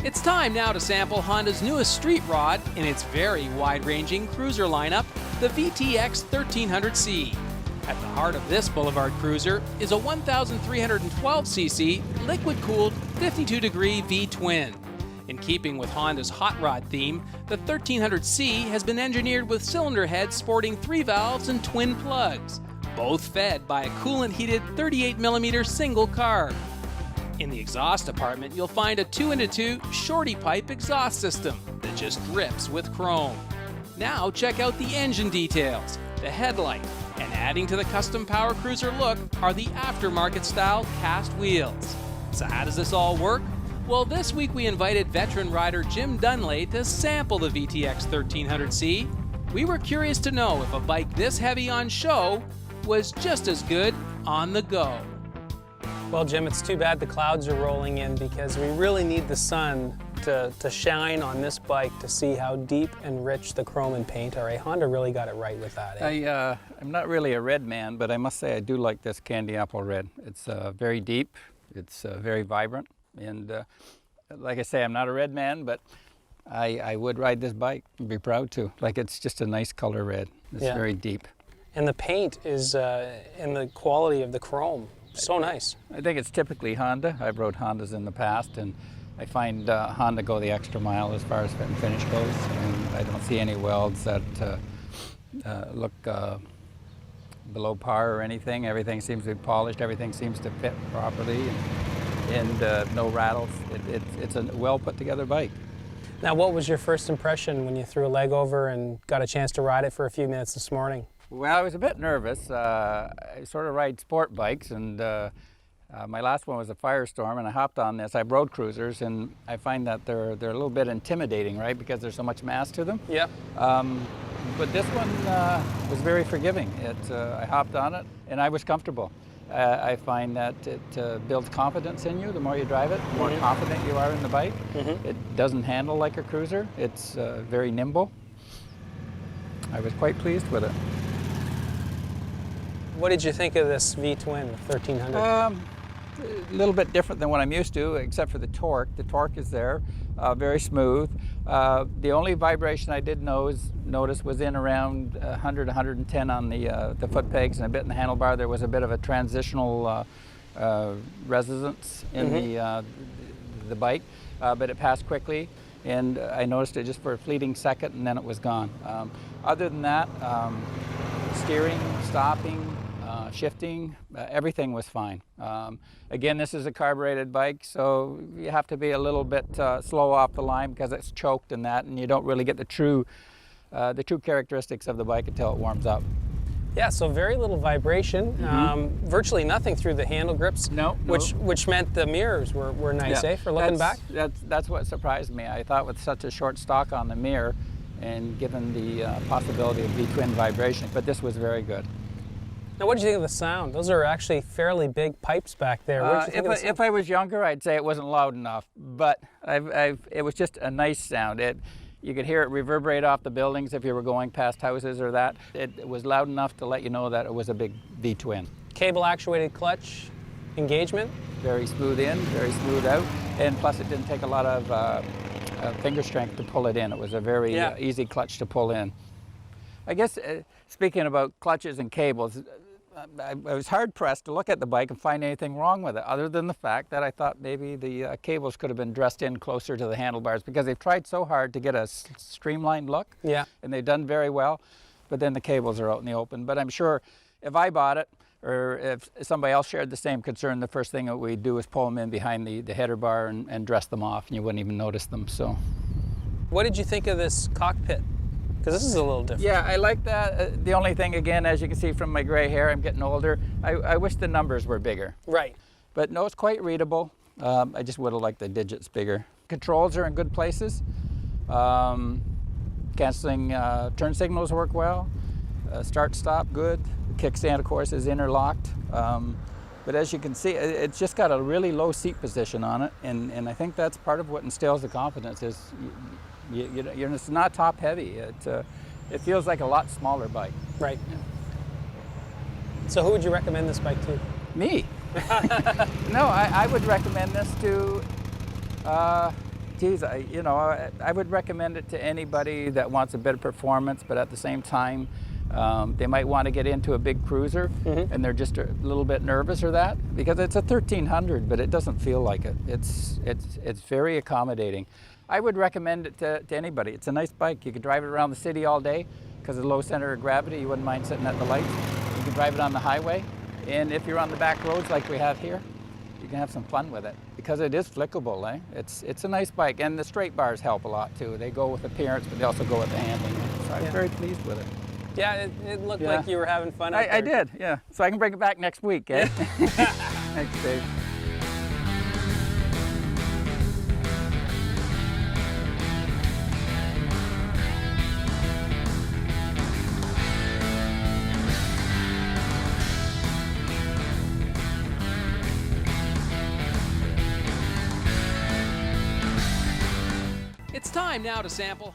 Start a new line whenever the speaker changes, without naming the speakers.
It's time now to sample Honda's newest street rod in its very wide-ranging cruiser lineup, the VTX 1300C. At the heart of this boulevard cruiser is a 1,312cc liquid-cooled 52-degree V-twin. In keeping with Honda's hot rod theme, the 1300C has been engineered with cylinder heads sporting 3 valves and twin plugs, both fed by a coolant-heated 38mm single carb. In the exhaust department, you'll find a 2-into-2 shorty pipe exhaust system that just drips with chrome. Now check out the engine details, the headlight, and adding to the custom Power Cruiser look are the aftermarket-style cast wheels. So how does this all work? Well, this week we invited veteran rider Jim Dunley to sample the VTX 1300C. We were curious to know if a bike this heavy on show was just as good on the go.
Well, Jim, it's too bad the clouds are rolling in because we really need the sun to shine on this bike to see how deep and rich the chrome and paint are. Honda really got it right with that.
I'm not really a red man, but I must say I do like this candy apple red. It's very deep, it's very vibrant, and like I say, I'm not a red man, but I would ride this bike and be proud to. Like, it's just a nice color red. It's very deep.
And the paint is in the quality of the chrome. So nice.
I think it's typically Honda. I've rode Hondas in the past, and I find Honda go the extra mile as far as fit and finish goes. And I don't see any welds that look below par or anything. Everything seems to be polished. Everything seems to fit properly, and no rattles. It's a well put together bike.
Now, what was your first impression when you threw a leg over and got a chance to ride it for a few minutes this morning?
Well, I was a bit nervous. I sort of ride sport bikes, and my last one was a Firestorm, and I hopped on this. I have road cruisers, and I find that they're a little bit intimidating, right, because there's so much mass to them.
Yeah.
But this one was very forgiving. I hopped on it, and I was comfortable. I find that it builds confidence in you. The more you drive it, the more confident you are in the bike. It doesn't handle like a cruiser. It's very nimble. I was quite pleased with it.
What did you think of this V-twin 1300?
A little bit different than what I'm used to, except for the torque. The torque is there, very smooth. The only vibration I did notice was in around 100, 110 on the foot pegs and a bit in the handlebar. There was a bit of a transitional resonance in the bike, but it passed quickly, and I noticed it just for a fleeting second, and then it was gone. Other than that, steering, stopping, shifting, everything was fine. Again, this is a carbureted bike, so you have to be a little bit slow off the line because it's choked and that, and you don't really get the true characteristics of the bike until it warms up.
Yeah, so very little vibration, virtually nothing through the handle grips.
No.
Which meant the mirrors were nice, for looking back?
That's what surprised me. I thought with such a short stock on the mirror, and given the possibility of V-twin vibration, but this was very good.
Now, what did you think of the sound? Those are actually fairly big pipes back there.
If I was younger, I'd say it wasn't loud enough, but it was just a nice sound. You could hear it reverberate off the buildings if you were going past houses or that. It was loud enough to let you know that it was a big V-twin.
Cable actuated clutch engagement?
Very smooth in, very smooth out, and plus it didn't take a lot of finger strength to pull it in. It was a very easy clutch to pull in. I guess speaking about clutches and cables, I was hard-pressed to look at the bike and find anything wrong with it, other than the fact that I thought maybe the cables could have been dressed in closer to the handlebars, because they've tried so hard to get a streamlined look, and they've done very well, but then the cables are out in the open. But I'm sure if I bought it, or if somebody else shared the same concern, the first thing that we'd do is pull them in behind the header bar and dress them off, and you wouldn't even notice them. So,
what did you think of this cockpit? Because this is a little different.
Yeah, I like that. The only thing, again, as you can see from my gray hair, I'm getting older. I wish the numbers were bigger.
Right.
But no, it's quite readable. I just would have liked the digits bigger. Controls are in good places. Canceling turn signals work well. Start-stop, good. The kickstand, of course, is interlocked. But as you can see, it's just got a really low seat position on it, and I think that's part of what instills the confidence. Is it's not top heavy. It feels like a lot smaller bike.
Right. Yeah. So who would you recommend this bike to?
Me. No, I would recommend this to geez, I would recommend it to anybody that wants a bit of performance, but at the same time, they might want to get into a big cruiser, and they're just a little bit nervous or that, because it's a 1300, but it doesn't feel like it. It's very accommodating. I would recommend it to anybody. It's a nice bike. You could drive it around the city all day because of the low center of gravity. You wouldn't mind sitting at the lights. You can drive it on the highway, and if you're on the back roads like we have here, you can have some fun with it because it is flickable. It's a nice bike, and the straight bars help a lot too. They go with appearance, but they also go with the handling. So I'm very pleased with it.
Yeah, it looked like you were having fun out there.
I did, yeah. So I can bring it back next week, eh? Thanks, Dave.
It's time now to sample